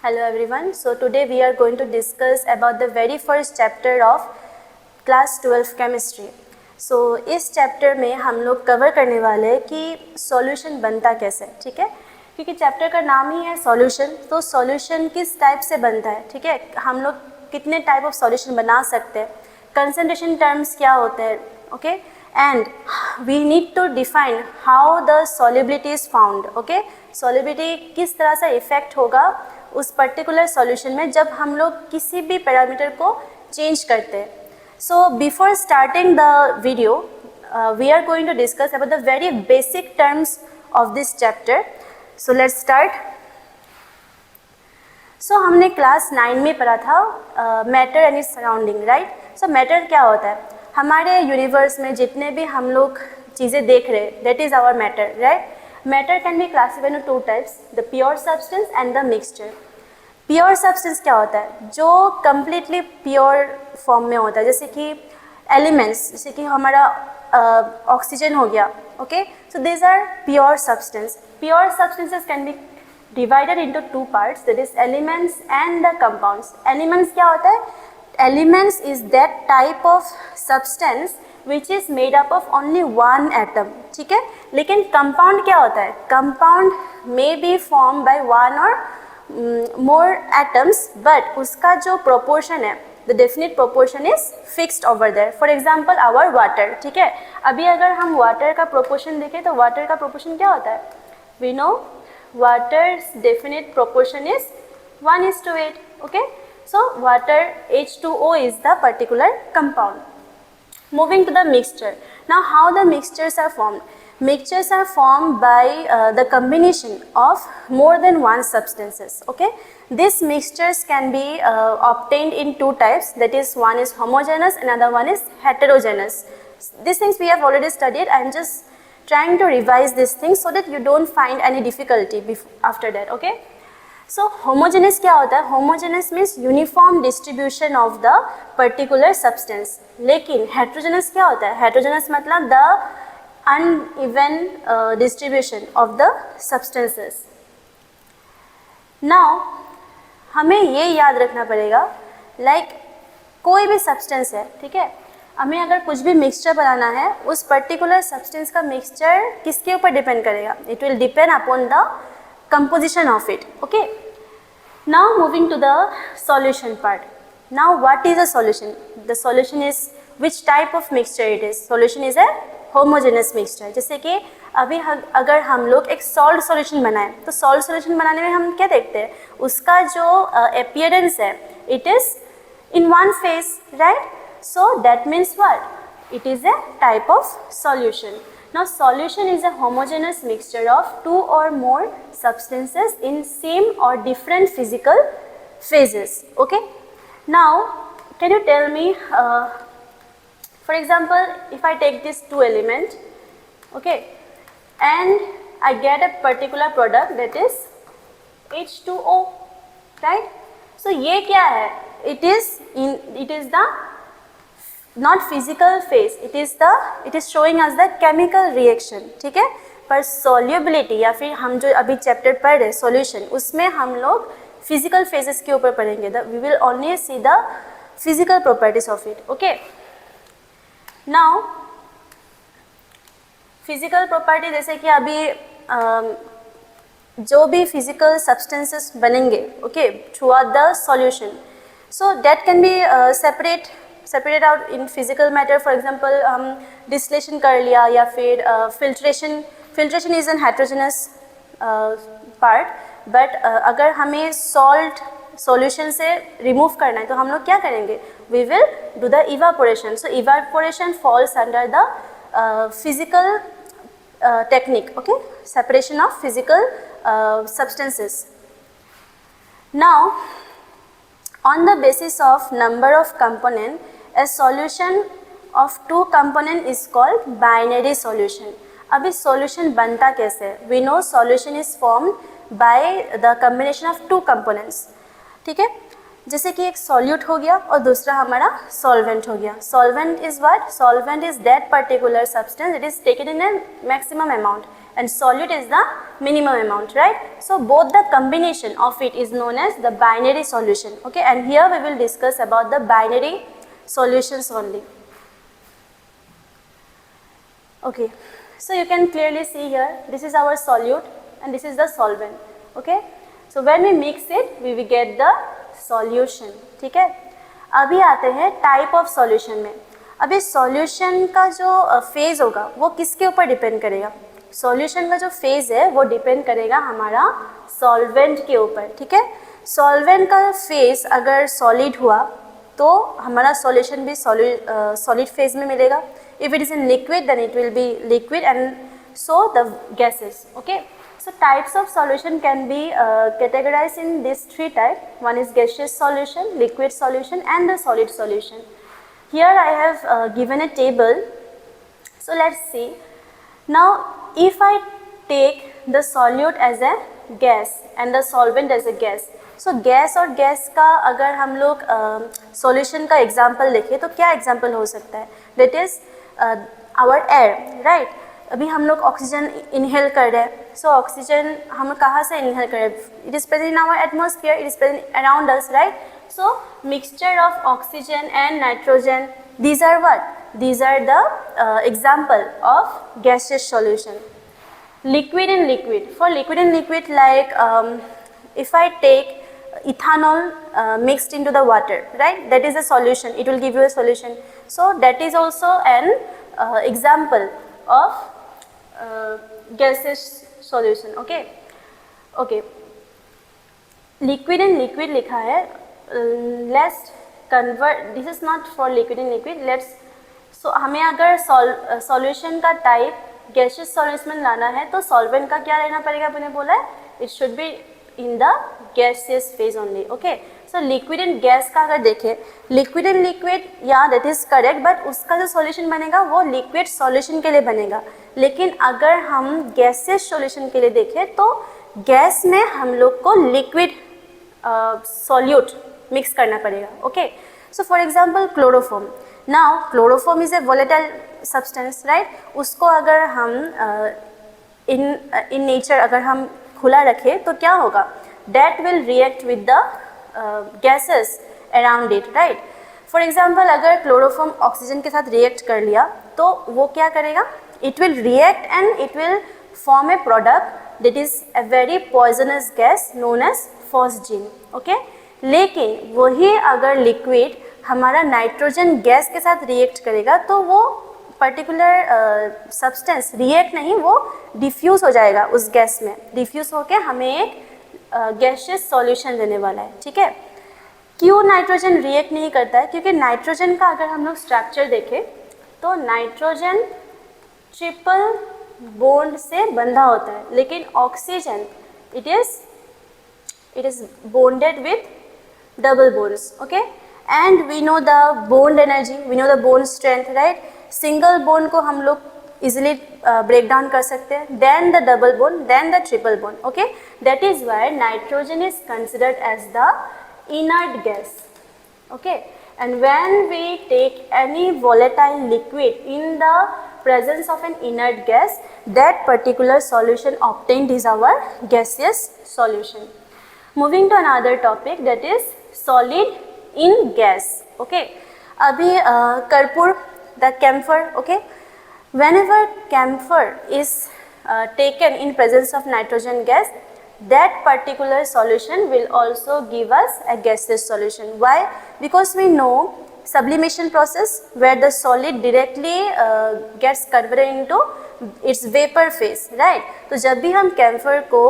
Hello everyone. So today we are going to discuss about the very first chapter of class 12 chemistry. So इस chapter में हम लोग cover करने वाले हैं कि सॉल्यूशन बनता कैसे, ठीक है, क्योंकि चैप्टर का नाम ही है सॉल्यूशन. तो सॉल्यूशन किस टाइप से बनता है, ठीक है, हम लोग कितने टाइप ऑफ सॉल्यूशन बना सकते हैं, कंसंट्रेशन टर्म्स क्या होते हैं, okay, and we need to define how the solubility is found. Okay, solubility किस तरह से इफेक्ट होगा उस पर्टिकुलर सॉल्यूशन में जब हम लोग किसी भी पैरामीटर को चेंज करते हैं. So before starting the video we are going to discuss about the very basic terms of this chapter. So let's start. So हमने क्लास 9 में पढ़ा था matter and its surrounding, right. So matter क्या होता है, हमारे यूनिवर्स में जितने भी हम लोग चीज़ें देख रहे हैं, that is our matter, right. Matter can be classified in two types, the pure substance and the mixture. Pure substance क्या होता है, जो कम्प्लीटली प्योर फॉर्म में होता है, जैसे कि एलिमेंट्स, जैसे कि हमारा ऑक्सीजन हो गया. Okay, so this are pure substance. Pure substances can be divided into two parts, that is elements and the compounds. Elements क्या होता है, elements is that type of substance which is made up of only one atom, ठीक है. लेकिन compound क्या होता है, compound may be form by one और मोर एटम्स, बट उसका जो प्रोपोर्शन है, the definite proportion is fixed over there. For example our water, ठीक है. अभी अगर हम वाटर का प्रोपोर्शन देखें तो वाटर का प्रोपोर्शन क्या होता है, we know water's definite proportion is 1:8. Okay, so water H2O is the particular compound. Moving to the mixture. Now how the mixtures are formed? Mixtures are formed by the combination of more than one substances. Okay, these mixtures can be obtained in two types, that is one is homogeneous, another one is heterogeneous. These things we have already studied. I am just trying to revise these things so that you don't find any difficulty after that. Okay, so homogeneous क्या होता है, homogeneous means uniform distribution of the particular substance. लेकिन heterogeneous क्या होता है, heterogeneous मतलब the uneven distribution of the substances. Now हमें ये याद रखना पड़ेगा, like कोई भी substance है, ठीक है, हमें अगर कुछ भी मिक्सचर बनाना है, उस पर्टिकुलर सब्सटेंस का मिक्सचर किसके ऊपर डिपेंड करेगा, it will depend upon the composition of it. Okay, now moving to the solution part. Now what is a solution? The solution is which type of mixture it is. Solution is a homogeneous mixture. जैसे कि अभी अगर हम लोग एक salt solution बनाएं तो salt solution बनाने में हम क्या देखते हैं, उसका जो appearance है, it is in one phase, right? So that means what? It is a type of solution. Now solution is a homogeneous mixture of two or more substances in same or different physical phases. Okay, now can you tell me for example, if I take these two elements, okay, and I get a particular product that is H2O, right? So ये क्या है, it is the not physical phase, it is showing us the chemical reaction, ठीक है. पर solubility या फिर हम जो अभी चैप्टर पढ़ रहे सॉल्यूशन, उसमें हम लोग फिजिकल फेजेस के ऊपर पढ़ेंगे. we will only see the physical properties of it. Okay, now physical property जैसे कि अभी जो भी physical substances बनेंगे, okay, throughout the solution, so that can be separated out in physical matter. For example हम distillation कर लिया, या फिर filtration is an heterogeneous part, but अगर हमें salt solution से remove करना है तो हम लोग क्या करेंगे, we will do the evaporation. So evaporation falls under the physical technique. Okay, separation of physical substances. Now on the basis of number of component, a solution of two component is called binary solution. अभी solution बनता कैसे, we know solution is formed by the combination of two components, ठीक है. जैसे कि एक solute हो गया और दूसरा हमारा solvent हो गया. Solvent is what? Solvent is that particular substance that is taken in a maximum amount, and solute is the minimum amount, right? So both the combination of it is known as the binary solution, okay? And here we will discuss about the binary solutions only. Okay, so you can clearly see here, this is our solute and this is the solvent, okay? So when we mix it, we will get the solution, ठीक है? अभी आते हैं type of solution में. अभी solution का जो phase होगा वो किसके ऊपर डिपेंड करेगा? सॉल्यूशन का जो फेज है वो डिपेंड करेगा हमारा सॉल्वेंट के ऊपर, ठीक है? सॉल्वेंट का फेज अगर सॉलिड हुआ तो हमारा सॉल्यूशन भी सॉलिड फेज में मिलेगा. If it is in liquid, then it will be liquid, and so the gases, okay? So types of solution can be categorized in these three types. One is gaseous solution, liquid solution, and the solid solution. Here I have given a table. So let's see. Now if I take the solute as a gas and the solvent as a gas, so gas और gas का अगर हम लोग solution का example देखें तो क्या example हो सकता है? That is our air, right? अभी हम लोग ऑक्सीजन इनहेल कर रहे हैं. सो ऑक्सीजन हम कहाँ से इनहेल कर रहे हैं? It is present in our atmosphere, it is present around us, right? So mixture of oxygen and nitrogen, these are what? These are the example of gaseous solution. Liquid and liquid. For liquid and liquid, like if I take ethanol mixed into the water, right? That is a solution. It will give you a solution. So that is also an example of gaseous solution. Okay. Okay. Liquid and liquid लिखा है. Let's convert. This is not for liquid and liquid. Let's. So हमें अगर solution का type gaseous solution में लाना है तो solvent का क्या लेना पड़ेगा? मैंने बोला है it should be in the gaseous phase only, okay? So liquid and gas का अगर देखें, liquid and liquid, yeah that is correct, but उसका जो solution बनेगा वो liquid solution के लिए बनेगा. लेकिन अगर हम gaseous solution के लिए देखें तो गैस में हम लोग को liquid solute mix करना पड़ेगा, okay? So for example chloroform. Now chloroform is a volatile substance, right? उसको अगर हम in nature अगर हम खुला रखें तो क्या होगा? That will react with the gases around it, right? For example अगर क्लोरोफॉर्म ऑक्सीजन के साथ रिएक्ट कर लिया तो वो क्या करेगा? It will react and it will form a product that is a very poisonous gas known as phosgene, okay? लेकिन वही अगर लिक्विड हमारा नाइट्रोजन गैस के साथ रिएक्ट करेगा तो वो पर्टिकुलर सब्सटेंस रिएक्ट नहीं, वो डिफ्यूज़ हो जाएगा उस गैस में. डिफ्यूज़ होके हमें एक गैसियस सॉल्यूशन देने वाला है, ठीक है? क्यों नाइट्रोजन रिएक्ट नहीं करता है? क्योंकि नाइट्रोजन का अगर हम लोग स्ट्रक्चर देखें तो नाइट्रोजन ट्रिपल बॉन्ड से बंधा होता है, लेकिन oxygen it is bonded with double bonds, okay? And we know the bond energy, we know the bond strength, right? Single bond को हम लोग easily break down कर सकते हैं, then the double bond, then the triple bond, okay? That is why nitrogen is considered as the inert gas, okay? And when we take any volatile liquid in the presence of an inert gas, that particular solution obtained is our gaseous solution. Moving to another topic, that is solid in gas, okay? अभी कर्पूर, the camphor, okay? Whenever camphor is taken in presence of nitrogen gas, that particular solution will also give us a gaseous solution. Why? Because we know sublimation process where the solid directly gets converted into its vapor phase, right? तो जब भी हम camphor को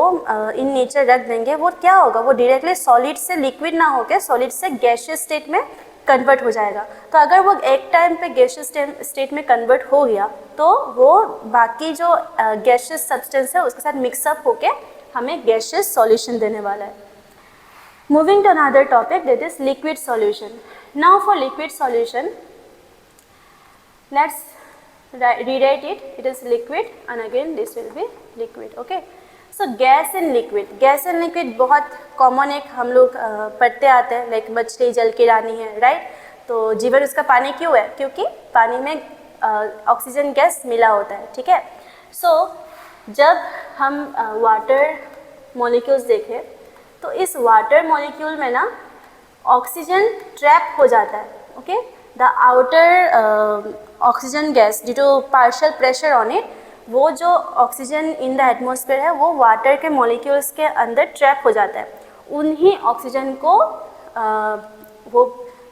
in nature रख देंगे वो क्या होगा? वो डायरेक्टली सॉलिड से लिक्विड ना होकर सॉलिड से गैसियस स्टेट में कन्वर्ट हो जाएगा. तो अगर वो एक टाइम पे गैसियस स्टेट में कन्वर्ट हो गया तो वो बाकी जो गैसियस सब्सटेंस है उसके साथ मिक्सअप होके हमें गैसियस सॉल्यूशन देने वाला है. Moving to another topic, that is liquid solution. Now for liquid solution, let's rewrite it. It is liquid and again this will be liquid, okay? So gas and liquid, gas and liquid बहुत common एक हम लोग पढ़ते आते हैं, like मछली जल की रानी है, राइट? तो जीवन उसका पानी क्यों है? क्योंकि पानी में ऑक्सीजन गैस मिला होता है, ठीक है? सो जब हम वाटर मॉलिक्यूल्स देखें तो इस वाटर मॉलिक्यूल में ना ऑक्सीजन ट्रैप हो जाता है, okay. The outer oxygen gas due to partial pressure on it, वो जो ऑक्सीजन इन द एटमॉस्फेयर है वो वाटर के मॉलिक्यूल्स के अंदर ट्रैप हो जाता है। उन्हीं ऑक्सीजन को वो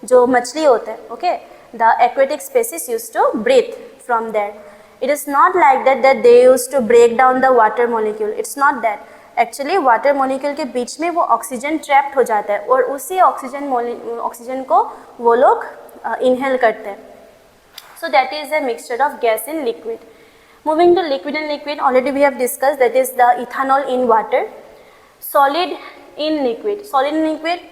जो मछली होते हैं, okay, the aquatic species use to breathe from that. It is not like that they used to break down the water molecule. It's not that. Actually water molecule के बीच में वो ऑक्सीजन ट्रैप्ड हो जाता है और उसी ऑक्सीजन को वो लोग इनहेल करते हैं। So that is a mixture of gas in liquid. Moving to liquid and liquid, already we have discussed, that is the ethanol in water. Solid in liquid. Solid in liquid,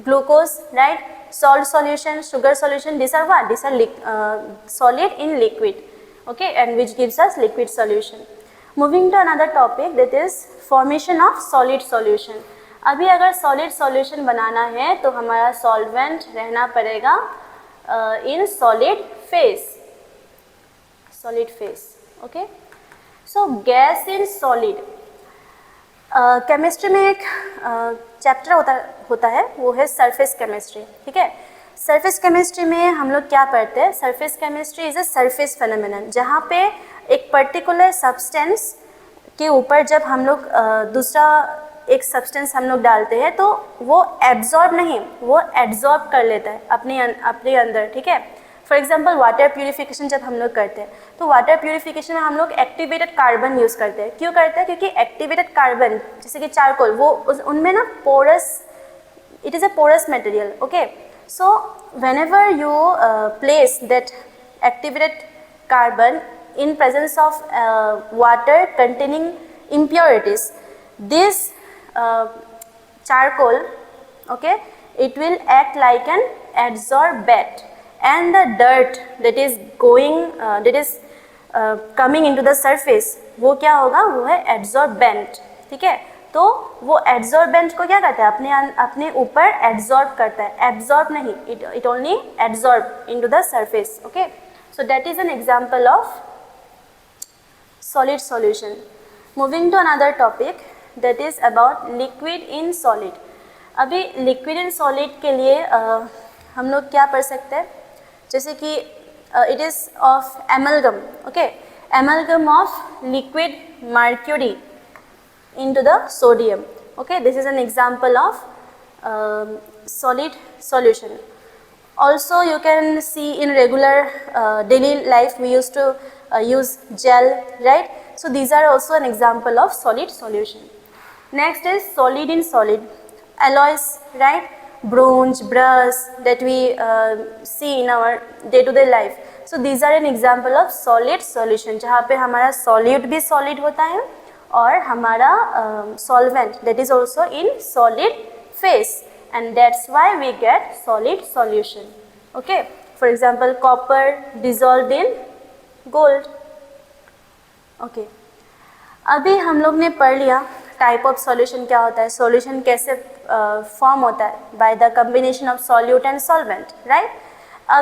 glucose, right? Salt solution, sugar solution. These are what? These are solid in liquid. Okay, and which gives us liquid solution. Moving to another topic, that is formation of solid solution. अभी अगर solid solution बनाना है तो हमारा solvent रहना पड़ेगा in solid phase. Solid phase. Okay. So gas in solid. Chemistry में एक chapter होता है, वो है सरफेस केमिस्ट्री, ठीक है। सरफेस केमिस्ट्री में हम लोग क्या पढ़ते हैं? Surface chemistry is a surface phenomenon, जहाँ पे एक पर्टिकुलर सब्सटेंस के ऊपर जब हम लोग दूसरा एक सब्सटेंस हम लोग डालते हैं तो वो एब्जॉर्ब नहीं, वो एड्जॉर्ब कर लेता है अपने अंदर, ठीक है। फॉर एग्जांपल वाटर प्यूरिफिकेशन जब हम लोग करते हैं तो वाटर प्यूरिफिकेशन में हम लोग एक्टिवेटेड कार्बन यूज़ करते हैं। क्यों करते हैं? क्योंकि एक्टिवेटेड कार्बन जैसे कि चारकोल, वो उनमें ना porous, it is a porous material, okay. So whenever you place that activated carbon in presence of water containing impurities, this charcoal, okay, it will act like an adsorbent, and the dirt that is coming into the surface, वो क्या होगा? वो है adsorbent, ठीक है। तो वो adsorbent को क्या करता है? अपने ऊपर एड्जॉर्ब करता है, एब्जॉर्ब नहीं, it only adsorb into the surface, okay. So that is an example of solid solution. Moving to another topic, that is about liquid in solid. अभी लिक्विड इन सॉलिड के लिए हम लोग क्या पढ़ सकते हैं? जैसे कि it is of amalgam, okay, amalgam of liquid mercury into the sodium, okay. This is an example of solid solution. Also you can see in regular daily life we used to use gel, right? So these are also an example of solid solution. Next is solid in solid. Alloys, right? Bronze, brass that we see in our day to day life. So these are an example of solid solution, जहाँ पे हमारा solute भी solid होता है और हमारा solvent that is also in solid phase, and that's why we get solid solution, okay. For example, copper dissolved in gold, okay. अभी हम लोग ने पढ़ लिया टाइप ऑफ सॉल्यूशन क्या होता है, सॉल्यूशन कैसे फॉर्म होता है, by the combination of solute and solvent, right.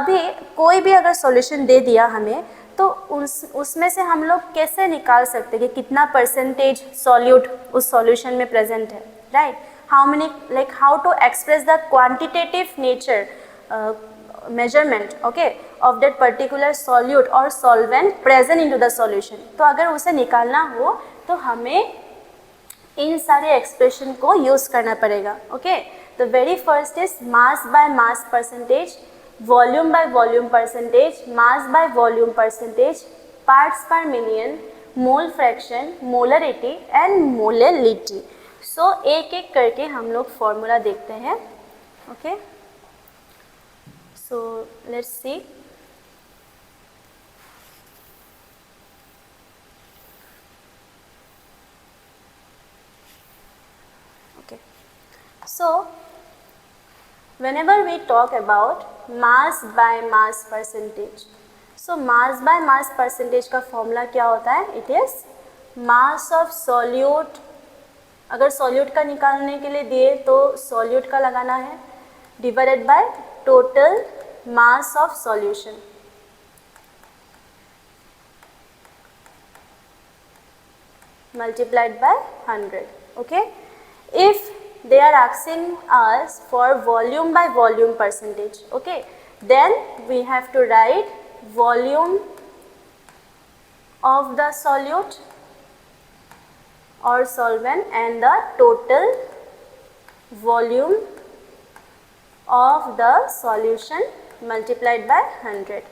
अभी कोई भी अगर सॉल्यूशन दे दिया हमें तो उसमें से हम लोग कैसे निकाल सकते हैं कि कितना परसेंटेज सॉल्यूट उस सॉल्यूशन में प्रेजेंट है, right. How to express the quantitative nature measurement, okay, of that particular solute और solvent present into the solution. तो अगर उसे निकालना हो तो हमें इन सारे एक्सप्रेशन को यूज़ करना पड़ेगा, okay. The very first is mass by mass percentage, volume by volume percentage, mass by volume percentage, parts per million, mole fraction, molarity and molality. So एक एक करके हम लोग फॉर्मूला देखते हैं, okay. So let's see. Okay, so whenever we talk about mass by mass percentage, so mass by mass percentage का formula क्या होता है? it is mass of solute, अगर solute का निकालने के लिए दिए तो solute का लगाना है, divided by total mass of solution, multiplied by 100. Okay, if they are asking us for volume by volume percentage, okay, then we have to write volume of the solute or solvent and the total volume of the solution multiplied by 100.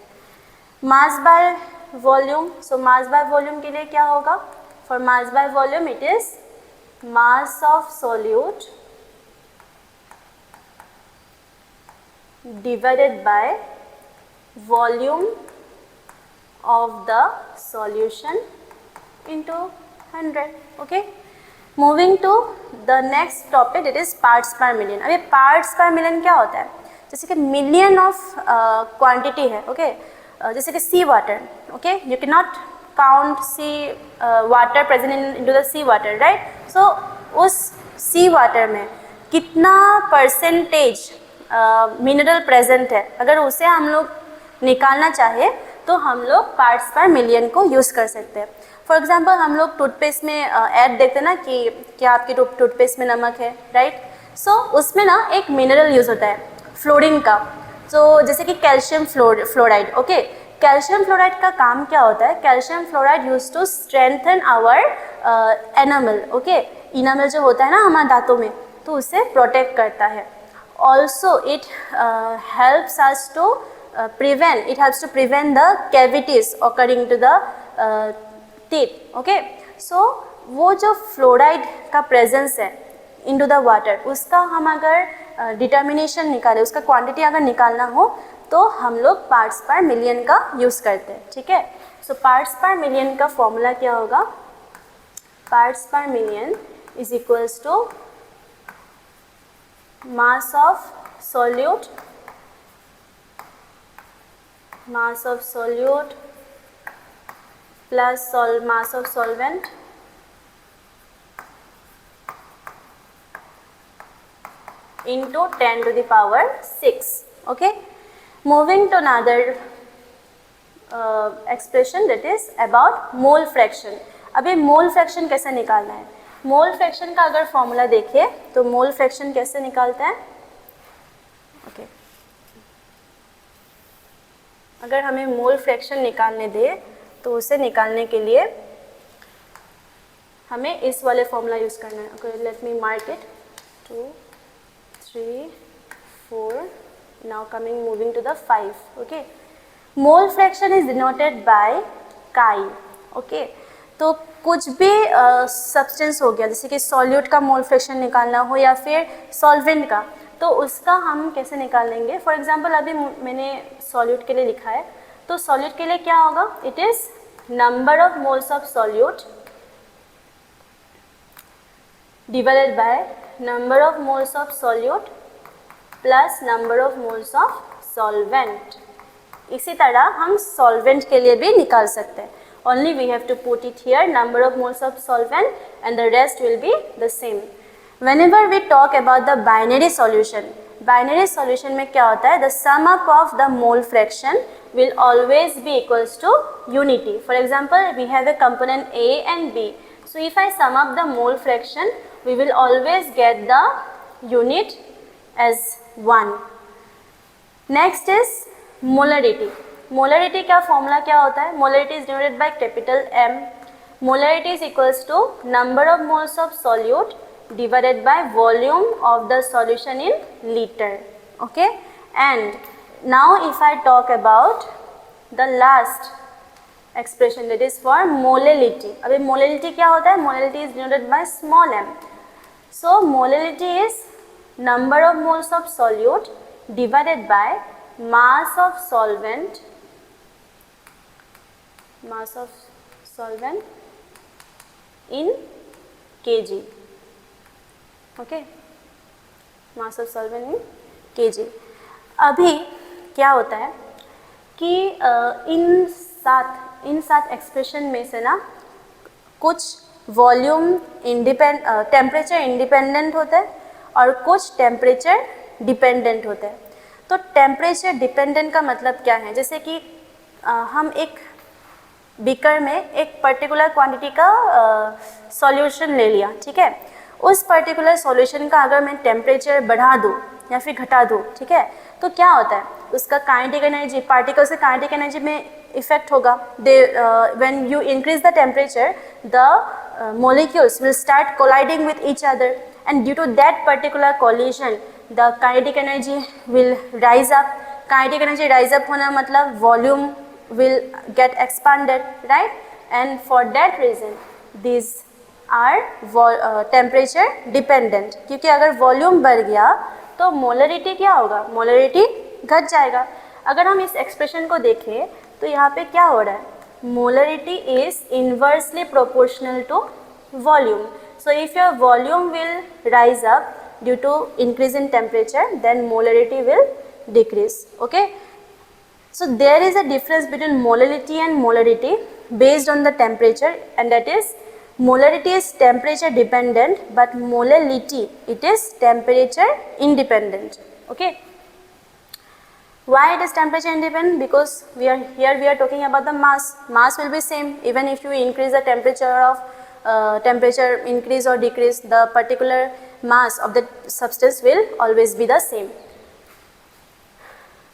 Mass by volume, so mass by volume के लिए क्या होगा? For mass by volume it is mass of solute divided by volume of the solution into 100. Okay, moving to the next topic, it is parts per million. अभी parts per million क्या होता है? जैसे कि million of quantity है, okay? जैसे कि sea water, okay? You cannot count sea water present into the sea water, right? So उस sea water में कितना percentage मिनरल प्रेजेंट है, अगर उसे हम लोग निकालना चाहे तो हम लोग पार्ट्स पर मिलियन को यूज़ कर सकते हैं. फॉर एग्जांपल हम लोग टूथपेस्ट में ऐड देखते हैं ना कि क्या आपकी टूथपेस्ट में नमक है, राइट? सो उसमें ना एक मिनरल यूज़ होता है फ्लोरीन का, तो जैसे कि calcium fluoride. Okay, calcium fluoride का काम क्या होता है? Calcium fluoride use to strengthen our enamel. Okay, enamel जो होता है ना हमारे दांतों में, तो उसे प्रोटेक्ट करता है. Also it helps us to prevent the cavities occurring to the teeth. Okay, so वो जो फ्लोराइड का प्रेजेंस है into the water, उसका हम अगर डिटर्मिनेशन निकालें, उसका क्वांटिटी अगर निकालना हो तो हम लोग पार्ट्स पर मिलियन का यूज़ करते हैं. ठीक है, सो पार्ट्स पर मिलियन का फॉर्मूला क्या होगा? Parts per million is equals to mass of solute plus mass of solvent into 10 to the power 6. Okay, moving to another expression, that is about mole fraction. अभी mole fraction कैसे निकालना है? Mole fraction का अगर formula देखिए तो mole fraction कैसे निकालते हैं? ओके, अगर हमें मोल फ्रैक्शन निकालने दे तो उसे निकालने के लिए हमें इस वाले फॉर्मूला यूज़ करना है. Okay, let me mark it. 2 3 4, now coming moving to the 5. Okay, mole fraction is denoted by chi. Okay, तो कुछ भी सब्सटेंस हो गया, जैसे कि सॉल्यूट का मोल फ्रैक्शन निकालना हो या फिर सॉल्वेंट का, तो उसका हम कैसे निकालेंगे? फॉर एग्जांपल अभी मैंने सॉल्यूट के लिए लिखा है, तो सॉल्यूट के लिए क्या होगा? It is number of moles of solute divided by number of moles of solute plus number of moles of solvent. इसी तरह हम सॉल्वेंट के लिए भी निकाल सकते हैं. Only we have to put it here, number of moles of solvent, and the rest will be the same. Whenever we talk about the binary solution में क्या होता है? The sum up of the mole fraction will always be equals to unity. For example, we have a component A and B. So if I sum up the mole fraction, we will always get the unit as 1. Next is molarity. Molarity का formula क्या होता है? Molarity is denoted by capital M. Molarity is equals to number of moles of solute divided by volume of the solution in litre. Okay, and now if I talk about the last expression, that is for molarity. अभी molarity क्या होता है? Molarity is denoted by small m. So molarity is number of moles of solute divided by mass of solvent in kg. Okay, mass of solvent in kg. अभी क्या होता है कि इन सात एक्सप्रेशन में से ना कुछ वॉल्यूम टेम्परेचर इंडिपेंडेंट होते हैं और कुछ टेम्परेचर डिपेंडेंट होते हैं. तो टेम्परेचर डिपेंडेंट का मतलब क्या है? जैसे कि हम एक बीकर में एक पर्टिकुलर क्वांटिटी का सॉल्यूशन ले लिया, ठीक है। उस पर्टिकुलर सॉल्यूशन का अगर मैं टेम्परेचर बढ़ा दूँ या फिर घटा दूँ, ठीक है, तो क्या होता है, उसका काइनेटिक एनर्जी, पार्टिकल्स के काइनेटिक एनर्जी में इफेक्ट होगा। They when you increase the temperature, the molecules will start colliding with each other, and due to that particular collision the kinetic energy will rise up. Kinetic energy rise up होना मतलब volume will get expanded, right? And for that reason these are temperature dependent, क्योंकि अगर volume बढ़ गया तो molarity क्या होगा, molarity घट जाएगा। अगर हम इस expression को देखें तो यहाँ पे क्या हो रहा है, molarity is inversely proportional to volume. So if your volume will rise up due to increase in temperature, then molarity will decrease. Okay, so there is a difference between molality and molarity based on the temperature, and that is molarity is temperature dependent, but molality it is temperature independent. Okay, why it is temperature independent? Because we are talking about the mass will be same even if you increase the temperature of temperature increase or decrease, the particular mass of the substance will always be the same.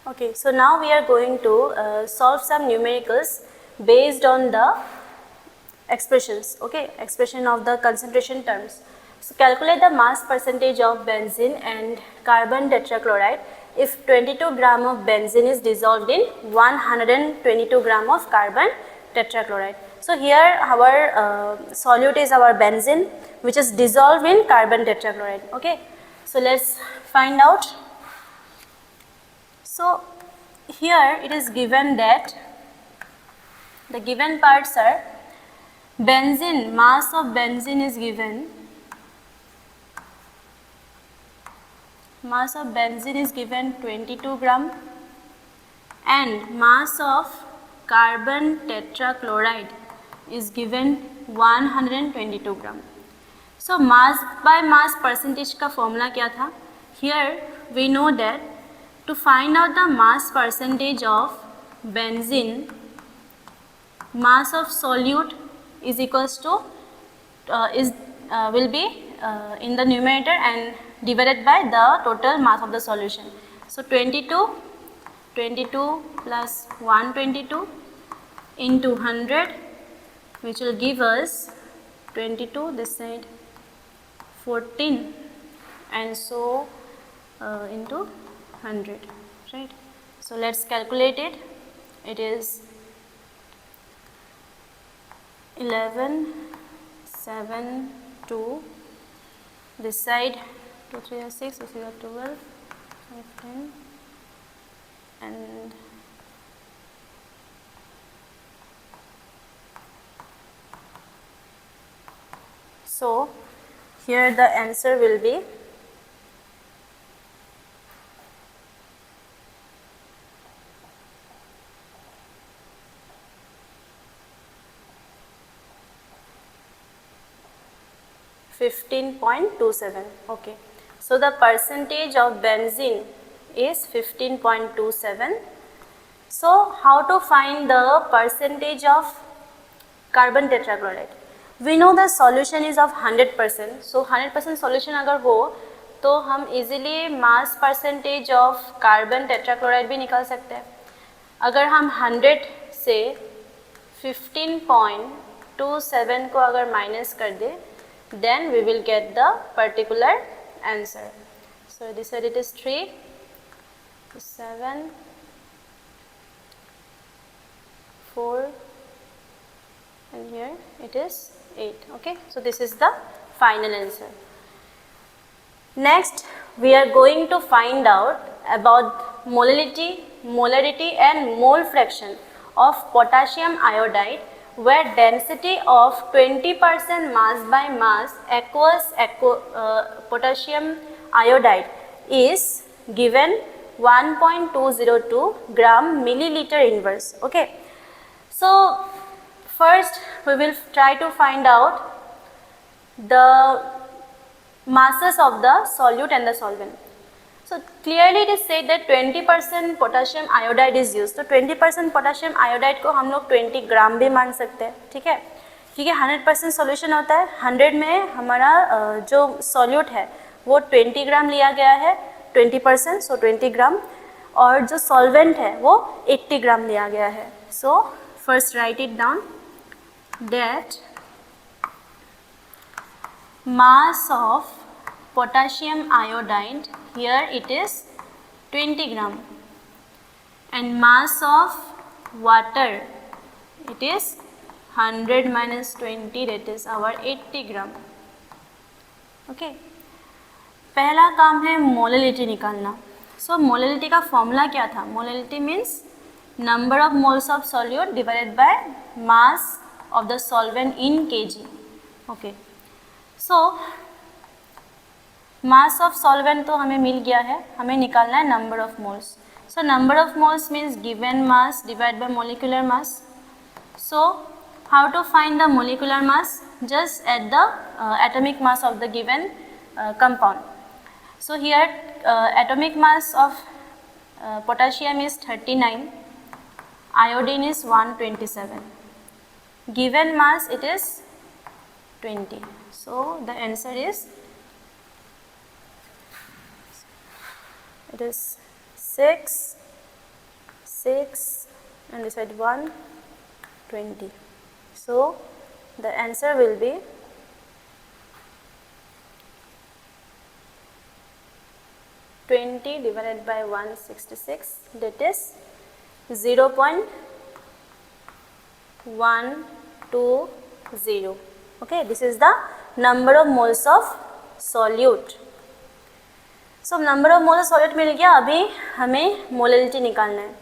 Okay, so now we are going to solve some numericals based on the expressions, okay, expression of the concentration terms. So calculate the mass percentage of benzene and carbon tetrachloride if 22 gram of benzene is dissolved in 122 gram of carbon tetrachloride. So here our solute is our benzene, which is dissolved in carbon tetrachloride. Okay, so let's find out. So here it is given that the given parts are benzene, mass of benzene is given, mass of benzene is given 22 gram, and mass of carbon tetrachloride is given 122 gram. So mass by mass percentage का formula क्या था? Here we know that to find out the mass percentage of benzene, mass of solute is equals to will be in the numerator and divided by the total mass of the solution. So 22 plus 122 into 100, which will give us 22 this side, 14, and so into 100, right? So let's calculate it. It is 11, 7, 2, this side 2, 3 are 6, this is 12, 15, and so here the answer will be 15.27. Okay, so the percentage of benzene is 15.27. So how to find the percentage of carbon tetrachloride? We know the solution is of 100%. So 100% solution अगर हो तो हम easily mass percentage of carbon tetrachloride भी निकाल सकते हैं. अगर हम 100 से 15.27 को अगर माइनस कर दे, then we will get the particular answer. So this side it is 3, 7, 4, and here it is 8. Okay, so this is the final answer. Next we are going to find out about molality, molarity and mole fraction of potassium iodide, where density of 20% mass by mass aqueous potassium iodide is given 1.202 gram milliliter inverse. Okay, so first we will try to find out the masses of the solute and the solvent. So clearly it is said that 20% potassium iodide is used. तो 20% potassium iodide को हम लोग 20 ग्राम भी मान सकते हैं, ठीक है, क्योंकि 100% सॉल्यूशन होता है, 100 में हमारा जो सॉल्यूट है वो 20 ग्राम लिया गया है, 20%, सो 20 ग्राम, और जो सॉल्वेंट है वो 80 ग्राम लिया गया है. So first right it down that mass of potassium iodide, here it is 20 gram, and mass of water it is 100 minus 20, that is our 80 gram. Okay, पहला काम है मोलैलिटी निकालना. सो मोलैलिटी का फॉर्मूला क्या था? Molality means number of moles of solute divided by mass of the solvent in KG. Okay, so mass of solvent तो हमें मिल गया है, हमें निकालना है number of moles. So number of moles means given mass divide by molecular mass. So how to find the molecular mass? Just at the atomic mass of the given compound. So here atomic mass of potassium is 39, iodine is 127, given mass it is 20. So the answer is, it is 6 and this side 1 20. So the answer will be 20 divided by 166, that is 0.120. Okay, this is the number of moles of solute. So number of moles of solute मिल गया, अभी हमें molality निकालना है.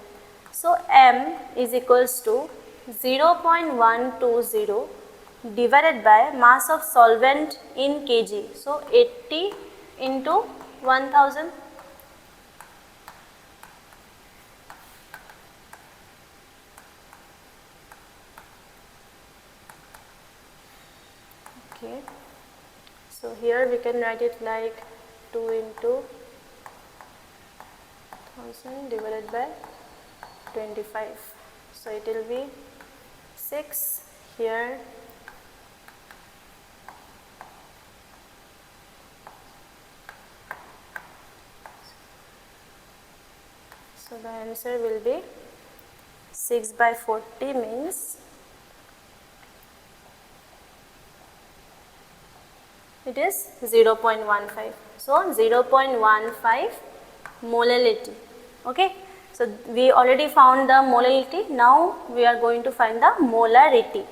So m is equals to 0.120 divided by mass of solvent in kg. So 80 into 1000. Okay, so here we can write it like 2 into 1000 divided by 25. So it will be 6 here. So the answer will be 6 by 40 means it is 0.15. So 0.15 molality. Okay, so we already found the molality. Now we are going to find the molarity.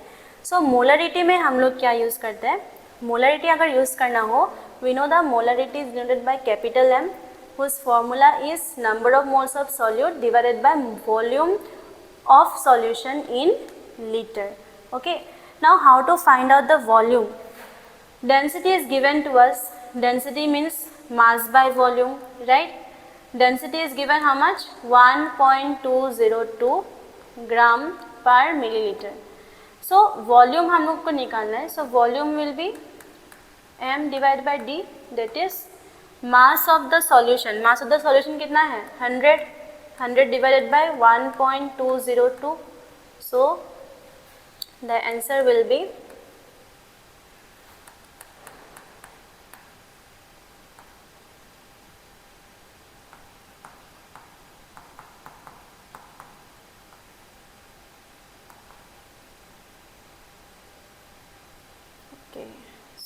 So molarity में हम लोग क्या use करते हैं? Molarity अगर use करना हो, we know the molarity is denoted by capital M, whose formula is number of moles of solute divided by volume of solution in liter. Okay, now how to find out the volume? Density is given to us. Density means mass by volume, right? Density is given how much? 1.202 gram per milliliter. So volume हम लोग को निकालना है. So volume will be m divided by d, that is mass of the solution. Mass of the solution कितना है? 100. 100 divided by 1.202. So the answer will be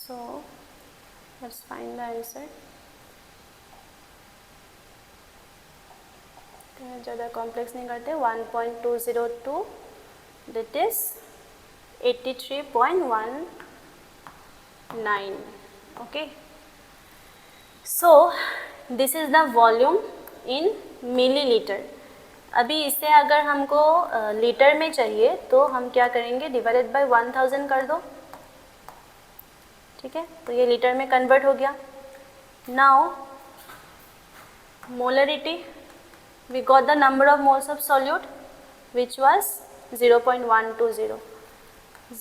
so let's find the answer. ज़्यादा complex नहीं करते. 1.202 that is 83.19. okay, so this is the volume in milliliter. अभी इसे अगर हमको litre में चाहिए तो हम क्या करेंगे? डिवाइडेड बाय 1000 कर दो. ठीक है, तो ये लीटर में कन्वर्ट हो गया. Now molarity, we got the number of moles of solute which was 0.120.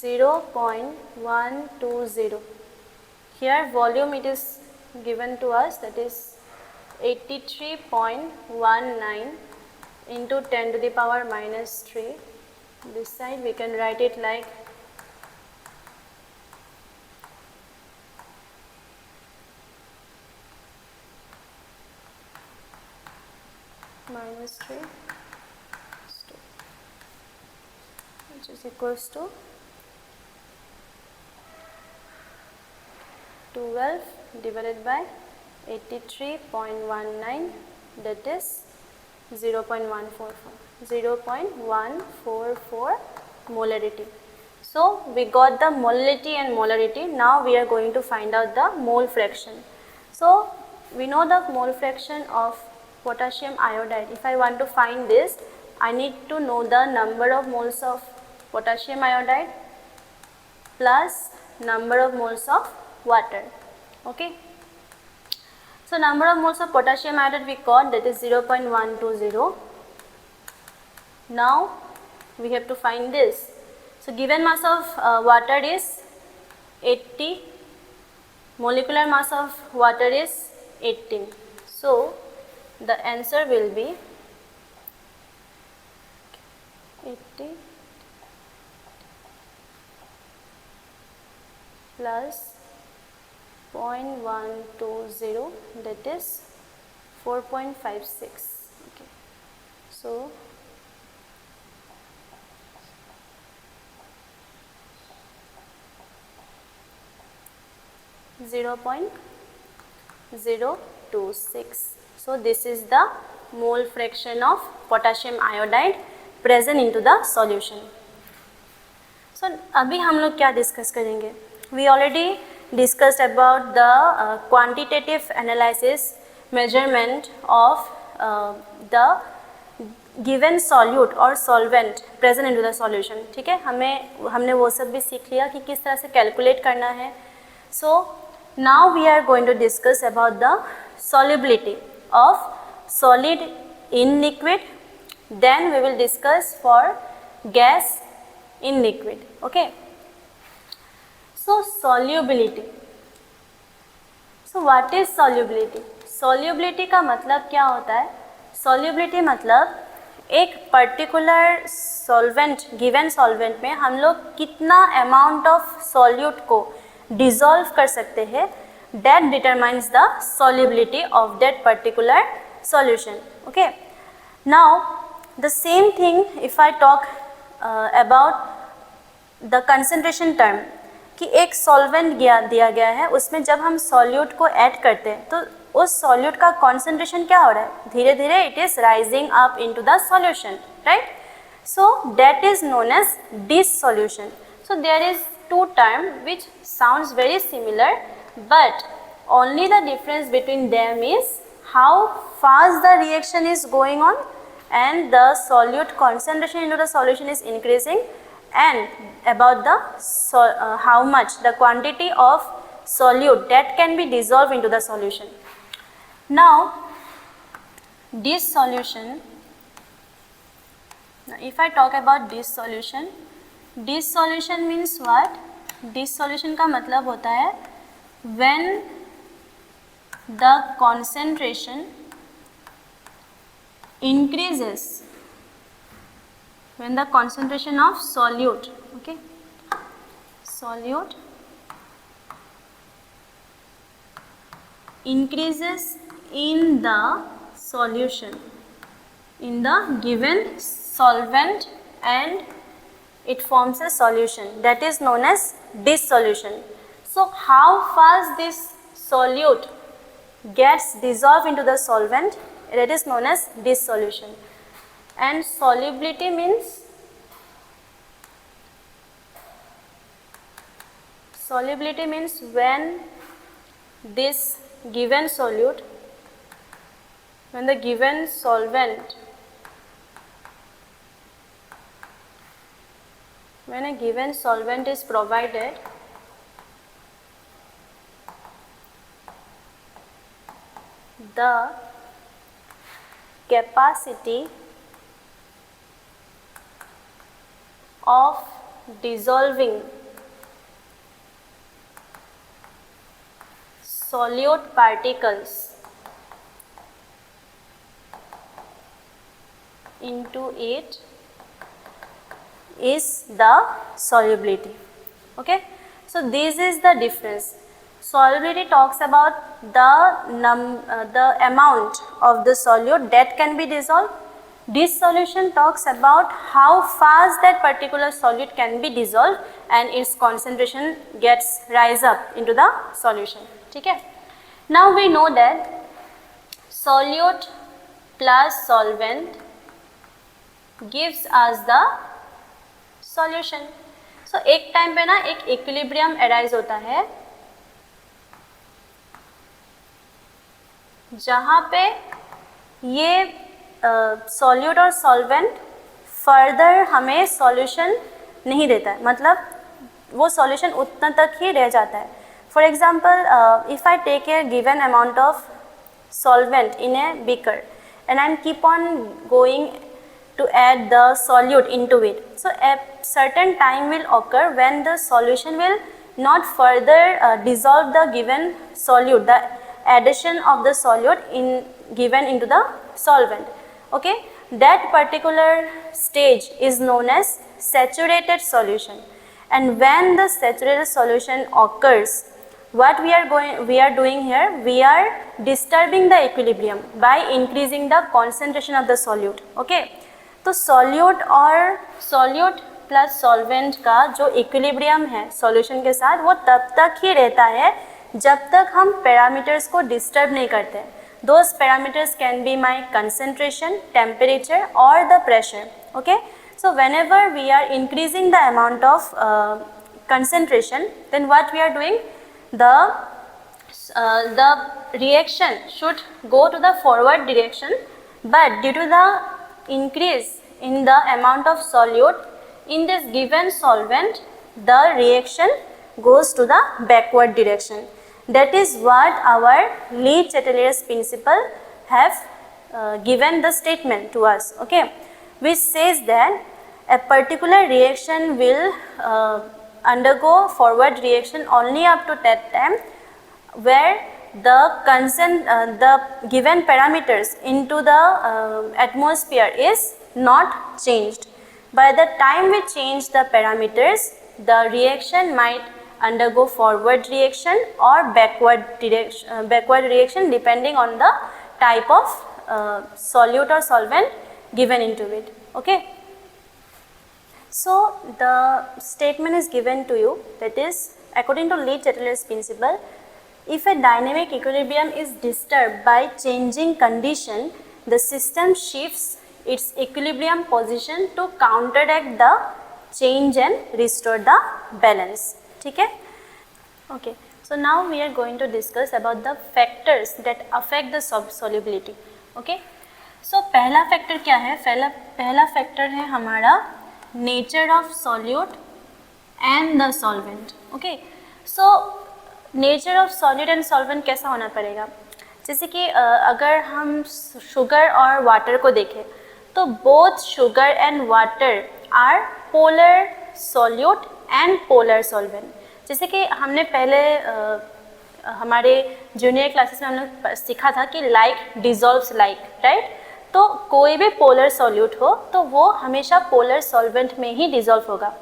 0.120. Here volume it is given to us, that is 83.19 into 10 to the power minus 3. This side we can write it like minus 3, which is equals to 12 divided by 83.19, that is 0.144 molarity. So we got the molality and molarity. Now we are going to find out the mole fraction. So we know the mole fraction of potassium iodide. If I want to find this, I need to know the number of moles of potassium iodide plus number of moles of water. Okay. So number of moles of potassium iodide we got, that is 0.120. Now we have to find this. So given mass of water is 80, molecular mass of water is 18. So the answer will be 80 plus 0.120, that is 4.56. Okay. So (0.026). So this is the mole fraction of potassium iodide present into the solution. So अभी हम लोग क्या discuss करेंगे? We already discussed about the quantitative analysis measurement of the given solute or solvent present into the solution. ठीक है, हमने वो सब भी सीख लिया कि किस तरह से कैलकुलेट करना है. So now we are going to discuss about the solubility of solid in liquid. Then we will discuss for gas in liquid. Okay. So solubility. So what is solubility? Solubility का मतलब क्या होता है? Solubility मतलब एक particular solvent, given solvent में हम लोग कितना अमाउंट ऑफ सॉल्यूट को डिसॉल्व कर सकते हैं, that determines the solubility of that particular solution. Okay. Now the same thing if I talk about the concentration term, कि एक सॉल्वेंट दिया गया है, उसमें जब हम सॉल्यूट को ऐड करते हैं तो उस सॉल्यूट का कॉन्सेंट्रेशन क्या हो रहा है, धीरे धीरे it is rising up into the solution, right. So that is known as dissolution. So there is two terms which sounds very similar, but only the difference between them is how fast the reaction is going on and the solute concentration into the solution is increasing, and about the how much the quantity of solute that can be dissolved into the solution. Now dissolution, if I talk about dissolution, dissolution means what? Dissolution का मतलब होता है when the concentration increases, when the concentration of solute, okay, solute increases in the solution, in the given solvent, and it forms a solution, that is known as dissolution. So how fast this solute gets dissolved into the solvent, that is known as dissolution. And solubility means, solubility means when this given solute, when the given solvent, when a given solvent is provided, the capacity of dissolving solute particles into it is the solubility. Okay, so this is the difference. Solubility talks about the amount of the solute that can be dissolved. Dissolution talks about how fast that particular solute can be dissolved and its concentration gets rise up into the solution. Okay? Now we know that solute plus solvent gives us the solution. So एक time पे ना एक equilibrium arise होता है जहाँ पे ये solute और सॉल्वेंट फर्दर हमें सॉल्यूशन नहीं देता है, मतलब वो सॉल्यूशन उतना तक ही रह जाता है. For example if I take a given amount of solvent in a beaker and I keep on going to add the solute into it. So a certain time will occur when the solution will not further dissolve the given solute, the addition of the solute given into the solvent. Okay, that particular stage is known as saturated solution, and when the saturated solution occurs, what we are doing here, we are disturbing the equilibrium by increasing the concentration of the solute. Okay, तो solute और solute plus solvent का जो equilibrium है solution के साथ, वो तब तक ही रहता है जब तक हम parameters को disturb नहीं करते. Those parameters can be my concentration, temperature or the pressure. Okay, so whenever we are increasing the amount of concentration, then what we are doing, the reaction should go to the forward direction, but due to the increase in the amount of solute in this given solvent, the reaction goes to the backward direction. That is what our Le-Chatelier's principle have given the statement to us. Okay, which says that a particular reaction will undergo forward reaction only up to that time where the given parameters into the atmosphere is not changed. By the time we change the parameters, the reaction might undergo forward reaction or backward reaction depending on the type of solute or solvent given into it. Okay. So the statement is given to you, that is, according to Le-Chatelier's principle, if a dynamic equilibrium is disturbed by changing condition, the system shifts its equilibrium position to counteract the change and restore the balance. ठीक है? Okay. So now we are going to discuss about the factors that affect the solubility. Okay. So पहला factor क्या है? पहला factor है हमारा nature of solute and the solvent. Okay, so nature of solute and solvent कैसा होना पड़ेगा? जैसे कि अगर हम sugar और water को देखें तो both sugar and water are polar solute and polar solvent. जैसे कि हमने पहले हमारे जूनियर क्लासेस में हमने सीखा था कि like dissolves like, right? तो कोई भी पोलर सॉल्यूट हो तो वो हमेशा पोलर सॉल्वेंट में ही डिज़ोल्व होगा.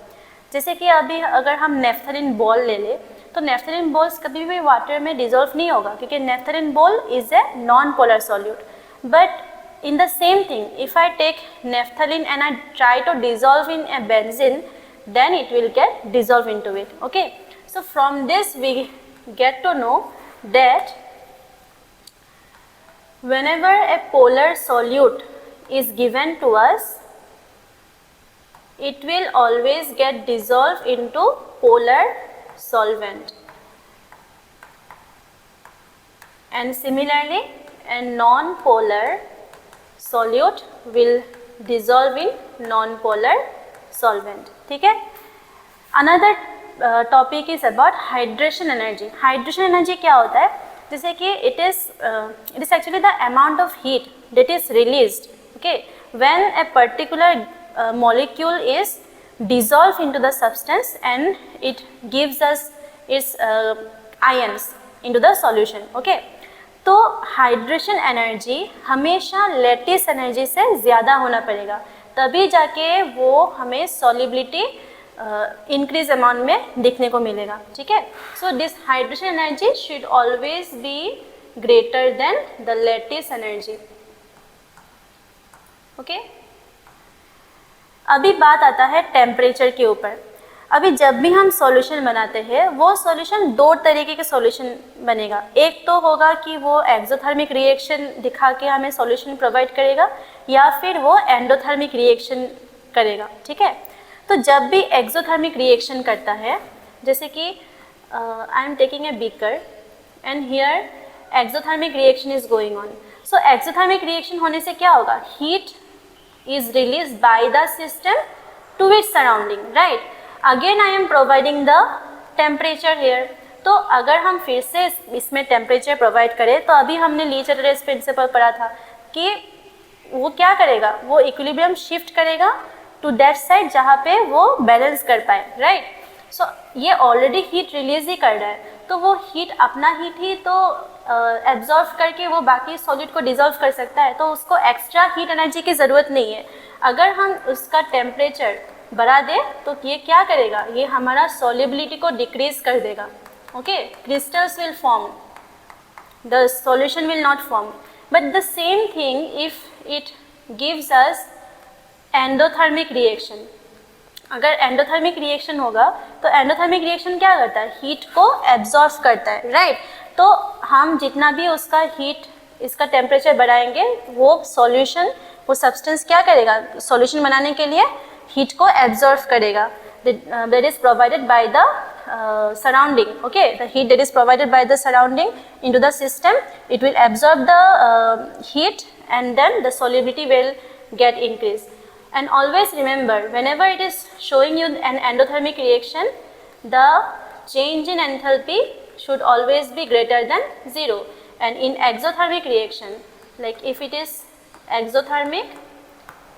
जैसे कि अभी अगर हम नेफ्थलीन बॉल ले लें तो नेफ्थलीन बॉल्स कभी भी वाटर में डिज़ोल्व नहीं होगा क्योंकि naphthalene ball is a non polar solute. But in the same thing, if I take naphthalene and I try to dissolve in a benzene, then it will get dissolved into it. Okay, so from this we get to know that whenever a polar solute is given to us, it will always get dissolved into polar solvent, and similarly a non-polar solute will dissolve in non-polar solvent. ठीक है? Another topic is about hydration energy. Hydration energy क्या होता है? जैसे कि it is actually the amount of heat that is released, okay, when a particular molecule is dissolved into the substance and it gives us its ions into the solution. Okay, तो hydration energy हमेशा lattice energy से ज़्यादा होना पड़ेगा, तभी जाके वो हमें सॉल्युबिलिटी इंक्रीज अमाउंट में दिखने को मिलेगा, ठीक है। So this hydration energy should always be greater than the lattice energy, okay. अभी बात आता है टेम्परेचर के ऊपर। अभी जब भी हम सॉल्यूशन बनाते हैं वो सॉल्यूशन दो तरीके के सॉल्यूशन बनेगा। एक तो होगा कि वो एक्सोथर्मिक रिएक्शन दिखा के हमें सॉल्यूशन प्रोवाइड करेगा, या फिर वो एंडोथर्मिक रिएक्शन करेगा, ठीक है। तो जब भी एक्सोथर्मिक रिएक्शन करता है, जैसे कि I am taking a beaker and here exothermic reaction is going on. So exothermic reaction होने से क्या होगा, heat is released by the system to its surrounding, right? Again I am providing the temperature here. तो अगर हम फिर से इसमें टेम्परेचर प्रोवाइड करें, तो अभी हमने ली चार्टेस प्रिंसिपल पढ़ा था कि वो क्या करेगा, वो इक्विलिब्रियम शिफ्ट करेगा टू दैट साइड जहाँ पे वो बैलेंस कर पाए, राइट। सो ये ऑलरेडी हीट रिलीज ही कर रहा है, तो वो हीट अपना हीट ही तो एब्जॉर्व करके वो बाकी सॉलिड को डिजॉल्व कर सकता है, तो उसको एक्स्ट्रा हीट एनर्जी की ज़रूरत नहीं है। अगर हम उसका टेम्परेचर बढ़ा दें तो ये क्या करेगा, ये हमारा सॉल्युबिलिटी को डिक्रीज कर देगा, okay. Crystals will form, the solution will not form, but the same thing if it gives us endothermic reaction. अगर एंडोथर्मिक रिएक्शन होगा तो एंडोथर्मिक रिएक्शन क्या करता है, हीट को एब्जॉर्ब करता है, राइट। तो हम जितना भी उसका हीट, इसका टेम्परेचर बढ़ाएंगे, वो सॉल्यूशन, वो सब्सटेंस क्या करेगा, सॉल्यूशन बनाने के लिए हीट को एब्जॉर्ब करेगा, that is provided by the surrounding, okay. The heat that is provided by the surrounding into the system, it will absorb the heat and then the solubility will get increase. And always remember, whenever it is showing you an endothermic reaction, the change in enthalpy should always be greater than 0. And in exothermic reaction, like if it is exothermic,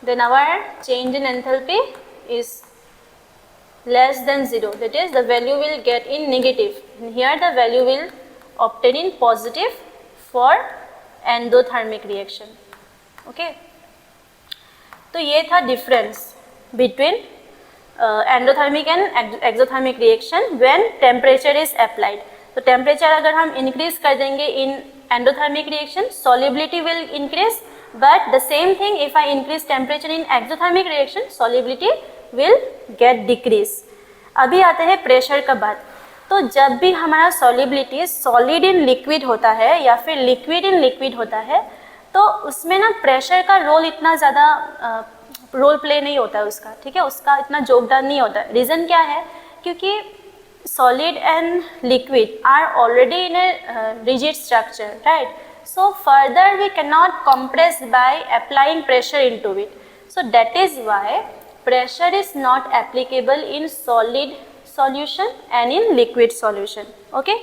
then our change in enthalpy is less than 0. That is, the value will get in negative. And here the value will obtain in positive for endothermic reaction. Okay. तो ये था difference between endothermic and exothermic reaction when temperature is applied. तो temperature अगर हम increase कर देंगे in endothermic reaction, solubility will increase, but the same thing if I increase temperature in exothermic reaction, solubility will get decrease. अभी आते हैं pressure का बात। तो जब भी हमारा सॉल्युबिलिटी सॉलिड इन लिक्विड होता है या फिर लिक्विड इन लिक्विड होता है, तो उसमें ना प्रेशर का रोल इतना ज़्यादा रोल प्ले नहीं होता है उसका, ठीक है, उसका इतना योगदान नहीं होता है। रीज़न क्या है, क्योंकि solid and liquid are already in a rigid structure, right. So further we can not compress by applying pressure into it, so that is why pressure is not applicable in solid solution and in liquid solution, okay.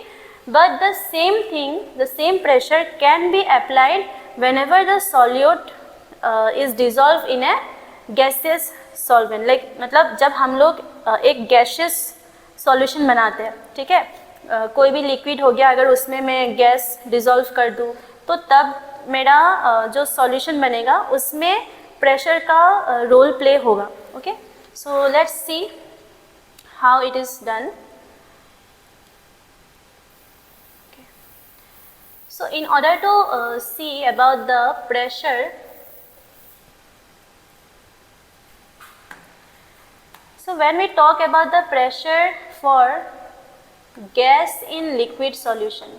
But the same thing, the same pressure can be applied whenever the solute is dissolved in a gaseous solvent. Like मतलब जब हम लोग एक gaseous solution बनाते हैं, ठीक है, कोई भी liquid हो गया, अगर उसमें मैं गैस dissolve कर दूँ तो तब मेरा जो solution बनेगा उसमें pressure का role play होगा, okay. So let's see how it is done. Okay. So in order to see about the pressure, so when we talk about the pressure for gas in liquid solution,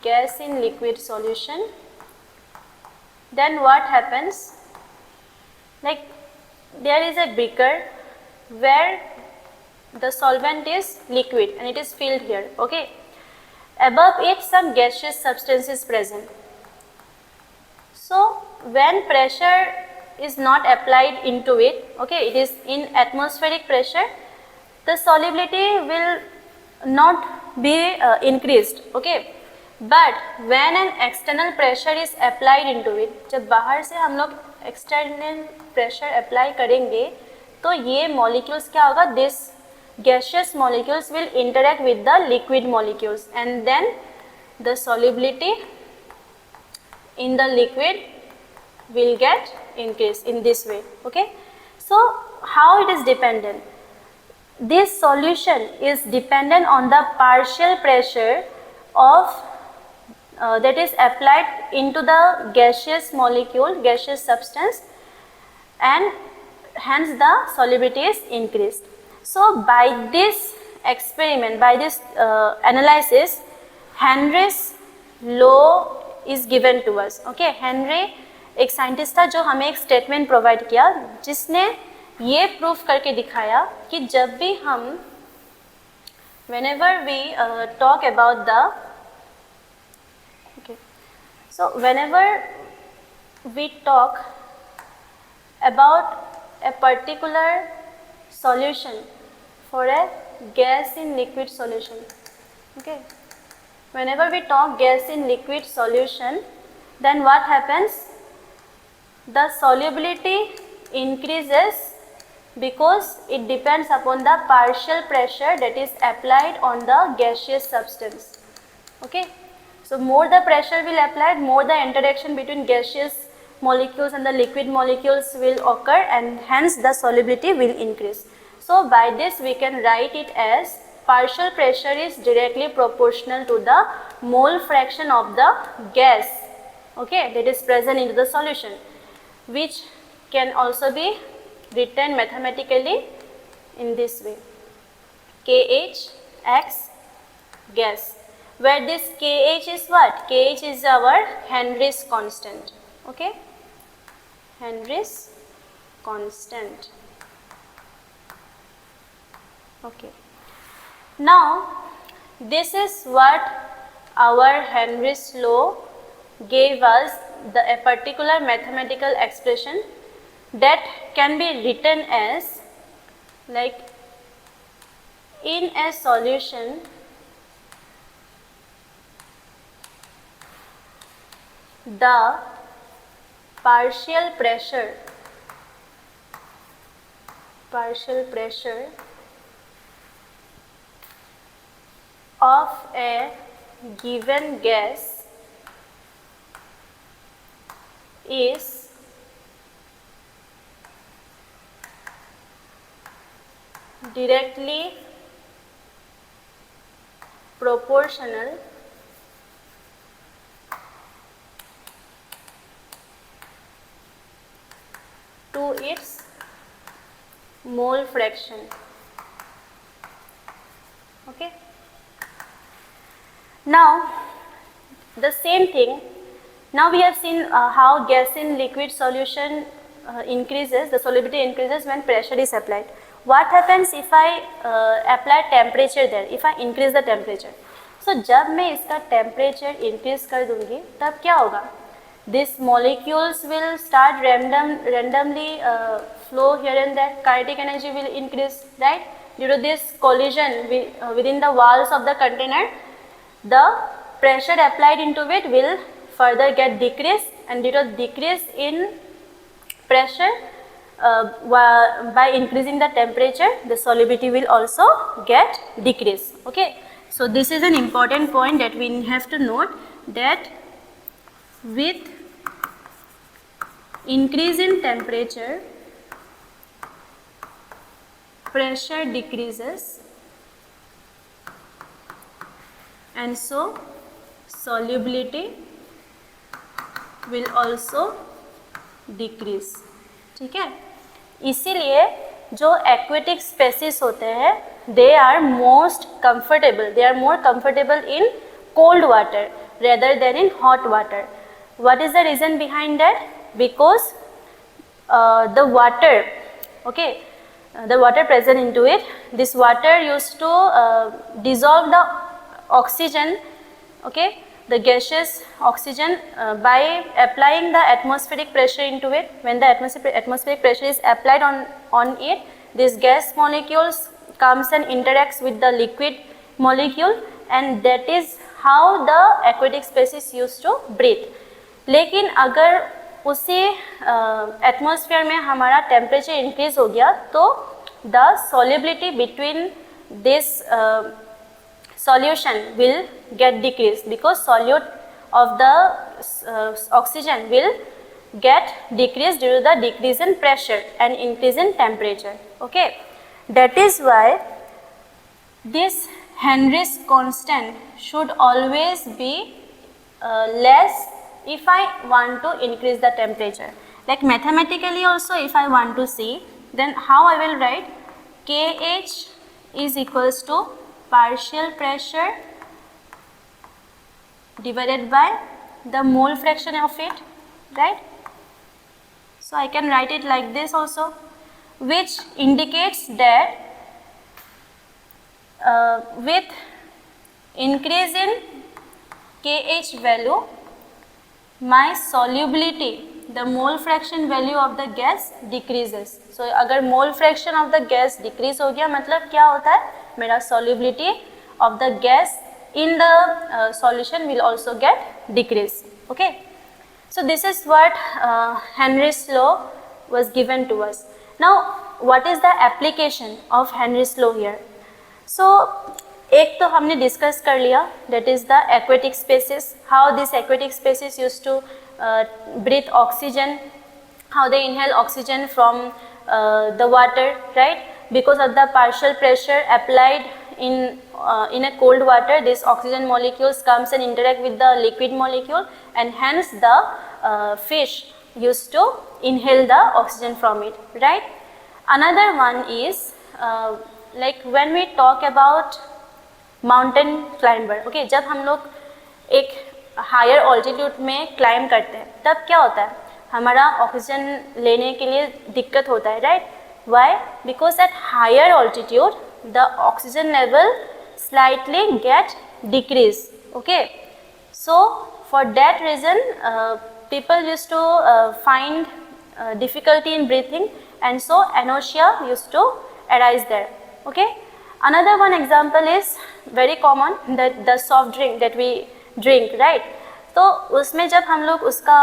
gas in liquid solution, then what happens, like there is a beaker where the solvent is liquid and it is filled here, okay. Above it some gaseous substance is present. So when pressure is not applied into it, okay, it is in atmospheric pressure, the solubility will not be increased, okay. But when an external pressure is applied into it, जब बाहर से हम लोग external pressure apply करेंगे तो ये molecules क्या होगा, this gaseous molecules will interact with the liquid molecules and then the solubility in the liquid will get increased in this way. Okay, so how it is dependent? This solution is dependent on the partial pressure of that is applied into the gaseous molecule, gaseous substance, and hence the solubility is increased. So by this experiment, by this analysis, Henry's law is given to us. Okay, Henry एक scientist था जो हमें एक statement provide किया जिसने ये proof करके दिखाया कि जब भी हम whenever we talk about the okay, so whenever we talk about a particular solution for a gas in liquid solution, okay, whenever we talk gas in liquid solution, then what happens? The solubility increases because it depends upon the partial pressure that is applied on the gaseous substance. Okay, so more the pressure will applied, more the interaction between gaseous molecules and the liquid molecules will occur, and hence the solubility will increase. So by this we can write it as partial pressure is directly proportional to the mole fraction of the gas, okay, that is present into the solution, which can also be written mathematically in this way, KH X gas, where this KH is what? KH is our Henry's constant, okay, Henry's constant. Okay, now this is what our Henry's law gave us, a particular mathematical expression that can be written as like in a solution the partial pressure of a given gas is directly proportional to its mole fraction. Okay. Now the same thing, now we have seen how gas in liquid solution increases, the solubility increases when pressure is applied. What happens if I apply temperature there, if I increase the temperature? So जब मैं इसका temperature increase कर दूंगी तब क्या होगा? These molecules will start randomly flow here and there. Kinetic energy will increase, right? Due to this collision within the walls of the container, the pressure applied into it will further get decreased, and due to decrease in pressure by increasing the temperature, the solubility will also get decreased. Okay, so this is an important point that we have to note, that with increase in temperature, pressure decreases, and so solubility will also decrease. ठीक है, इसीलिए जो aquatic species होते हैं they are more comfortable in cold water rather than in hot water. What is the reason behind that? Because the water, okay, the water present into it, this water used to dissolve the oxygen, okay, the gaseous oxygen by applying the atmospheric pressure into it. When the atmospheric pressure is applied on it, this gas molecules comes and interacts with the liquid molecule, and that is how the aquatic species used to breathe. लेकिन अगर उसी atmosphere में हमारा temperature increase हो गया तो the solubility between this solution will get decreased because solute of the oxygen will get decreased due to the decrease in pressure and increase in temperature. Okay, that is why this Henry's constant should always be less if I want to increase the temperature. Like mathematically also, if I want to see, then how I will write KH is equals to partial pressure divided by the mole fraction of it, right? So I can write it like this also, which indicates that with increase in KH value, my solubility, the mole fraction value of the gas decreases. So अगर mole fraction of the gas decrease हो गया, मतलब क्या होता है, मेरा solubility of the gas in the solution will also get decrease. Okay, so this is what Henry's law was given to us. Now what is the application of Henry's law here? So एक तो हमने discuss कर लिया, that is the aquatic species, how these aquatic species used to breathe oxygen, how they inhale oxygen from the water, right? Because of the partial pressure applied in a cold water, this oxygen molecules comes and interact with the liquid molecule, and hence the fish used to inhale the oxygen from it, right? Another one is like when we talk about mountain climber, okay, जब हम लोग एक higher altitude में climb करते हैं तब क्या होता है, हमारा ऑक्सीजन लेने के लिए दिक्कत होता है, right? Why? Because at higher altitude the oxygen level slightly get decrease. Okay, so for that reason people used to find difficulty in breathing, and so anosmia used to arise there. Okay, another one example is very common, that the soft drink that we drink, right? तो उसमें जब हम लोग उसका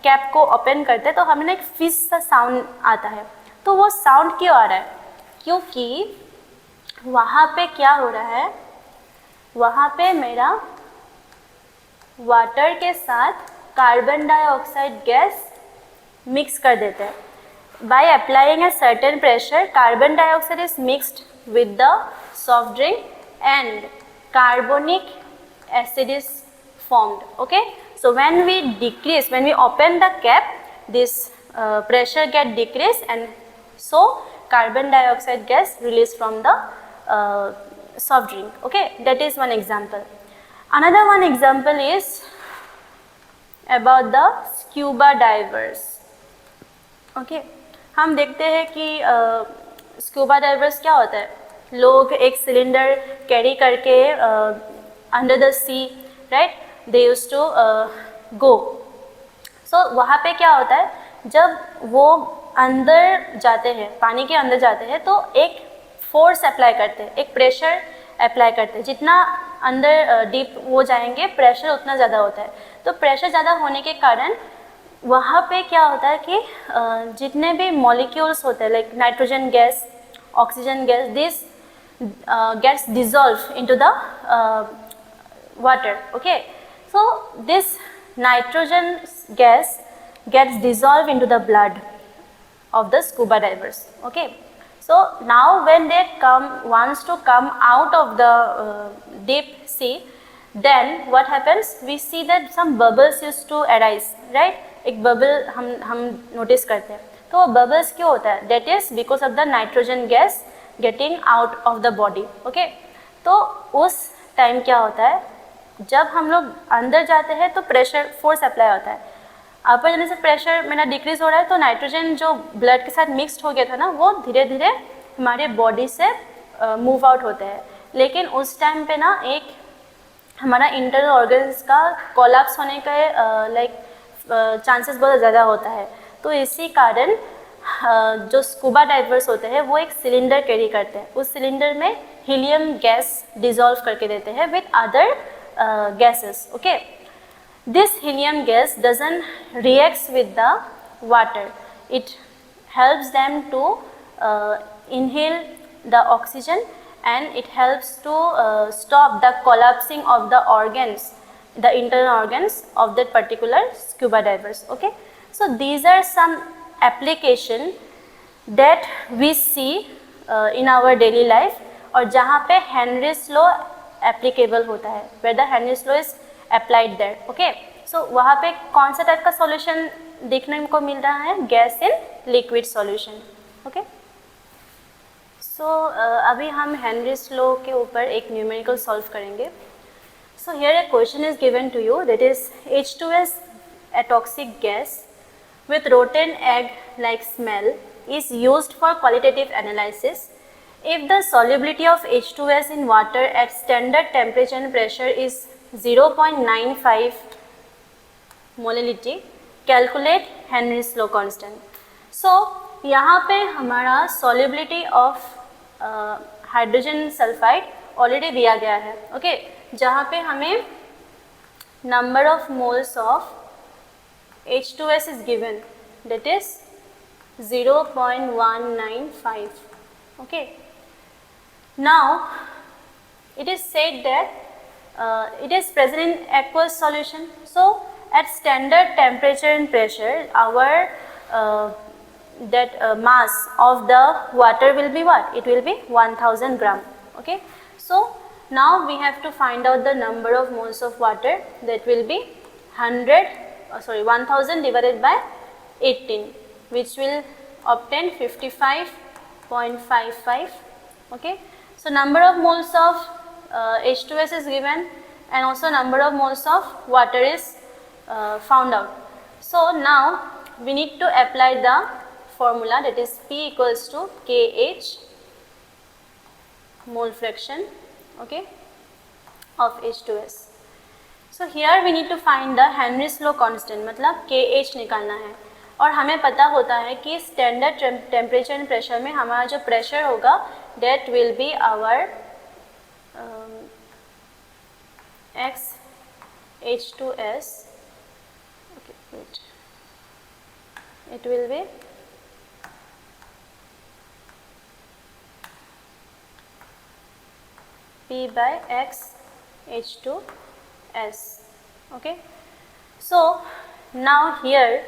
cap को open करते हैं तो हमें एक फिश सा साउंड आता है. तो वो साउंड क्यों आ रहा है? क्योंकि वहाँ पे क्या हो रहा है, वहाँ पे मेरा वाटर के साथ कार्बन डाइऑक्साइड गैस मिक्स कर देते हैं. By applying a certain pressure, carbon dioxide is mixed with the soft drink and carbonic acid is formed. Okay, so when we decrease, when we open the cap, this pressure get decreased, and so carbon dioxide gas released from the soft drink. Okay, that is one example. Another one example is about the scuba divers. Okay, हम देखते हैं कि scuba divers क्या होता है, लोग एक cylinder carry करके under the sea, right, they used to go. So वहाँ पे क्या होता है, जब वो अंदर जाते हैं, पानी के अंदर जाते हैं, तो एक फोर्स अप्लाई करते हैं, एक प्रेशर अप्लाई करते हैं. जितना अंदर डीप वो जाएंगे प्रेशर उतना ज़्यादा होता है. तो प्रेशर ज़्यादा होने के कारण वहाँ पे क्या होता है कि जितने भी मॉलिक्यूल्स होते हैं, like nitrogen gas, oxygen gas, this gets dissolved into the water. Okay, so this nitrogen gas gets dissolved into the blood of the scuba divers. Okay, so now when they wants to come out of the deep sea, then what happens, we see that some bubbles used to arise, right? एक bubble हम notice करते हैं. तो वो bubbles क्यों होता है? That is because of the nitrogen gas getting out of the body. Okay, तो उस टाइम क्या होता है, जब हम लोग अंदर जाते हैं तो प्रेशर फोर्स अप्लाई होता है. ऊपर जाने से प्रेशर मेरा डिक्रीज हो रहा है, तो नाइट्रोजन जो ब्लड के साथ मिक्सड हो गया था ना, वो धीरे धीरे हमारे बॉडी से मूव आउट होते हैं. लेकिन उस टाइम पे ना एक हमारा इंटरनल ऑर्गन्स का कोलैप्स होने का लाइक चांसेस बहुत ज़्यादा होता है. तो इसी कारण जो स्कूबा डाइवर्स होते हैं वो एक सिलेंडर कैरी करते हैं. उस सिलेंडर में हीलियम गैस डिजॉल्व करके देते हैं with other gases. Okay, this helium gas doesn't reacts with the water, it helps them to inhale the oxygen and it helps to stop the collapsing of the organs, the internal organs of that particular scuba divers. Okay, so these are some application that we see in our daily life, और जहाँ पे Henry's law applicable होता है, where the Henry's law is applied there. Okay, so वहाँ पे कौन सा type का सॉल्यूशन देखने को मिल रहा है? Gas in liquid solution. Okay, so अभी हम हेनरीज लॉ के ऊपर एक न्यूमेरिकल सॉल्व करेंगे. So here a question is given to you, that is H2S, a toxic gas with rotten egg like smell, is used for qualitative analysis. If the solubility of H2S in water at standard temperature and pressure is 0.95 molality, calculate Henry's law constant. So यहाँ पे हमारा solubility of hydrogen sulphide already दिया गया है. Okay, जहाँ पे हमें number of moles of H2S is given, that is 0.195. Okay, now it is said that it is present in aqueous solution. So at standard temperature and pressure, our mass of the water will be what? It will be 1000 gram. Okay, so now we have to find out the number of moles of water. That will be 1000 divided by 18, which will obtain 55.55. okay, so number of moles of H2S is given, and also number of moles of water is found out. So now we need to apply the formula, that is P equals to KH mole fraction, okay, of H2S. So here we need to find the Henry's law constant, मतलब KH निकालना है. और हमें पता होता है कि standard temperature and pressure में हमारा जो प्रेशर होगा that will be our X H2S. Okay, wait. It will be P by X H2S. Okay, so now here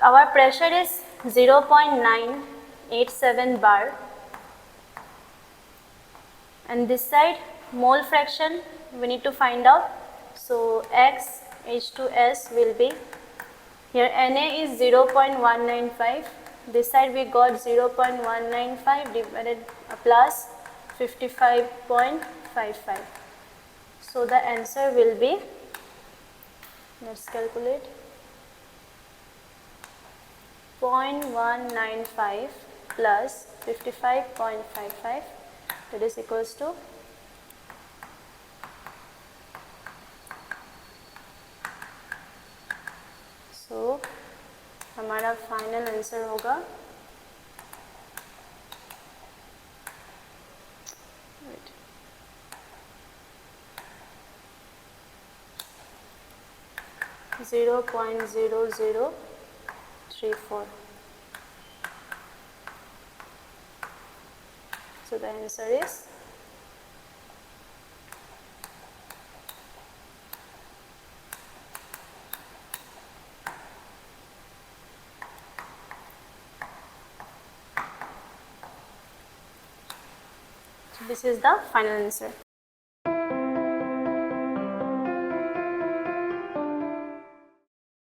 our pressure is 0.987 bar, and this side mole fraction we need to find out. So X H2S will be, here Na is 0.195, this side we got 0.195 divided plus 55.55. So the answer will be, let's calculate, 0.195 plus 55.55, that is equals to so हमारा final answer होगा 0.0034. So the answer is this is the final answer.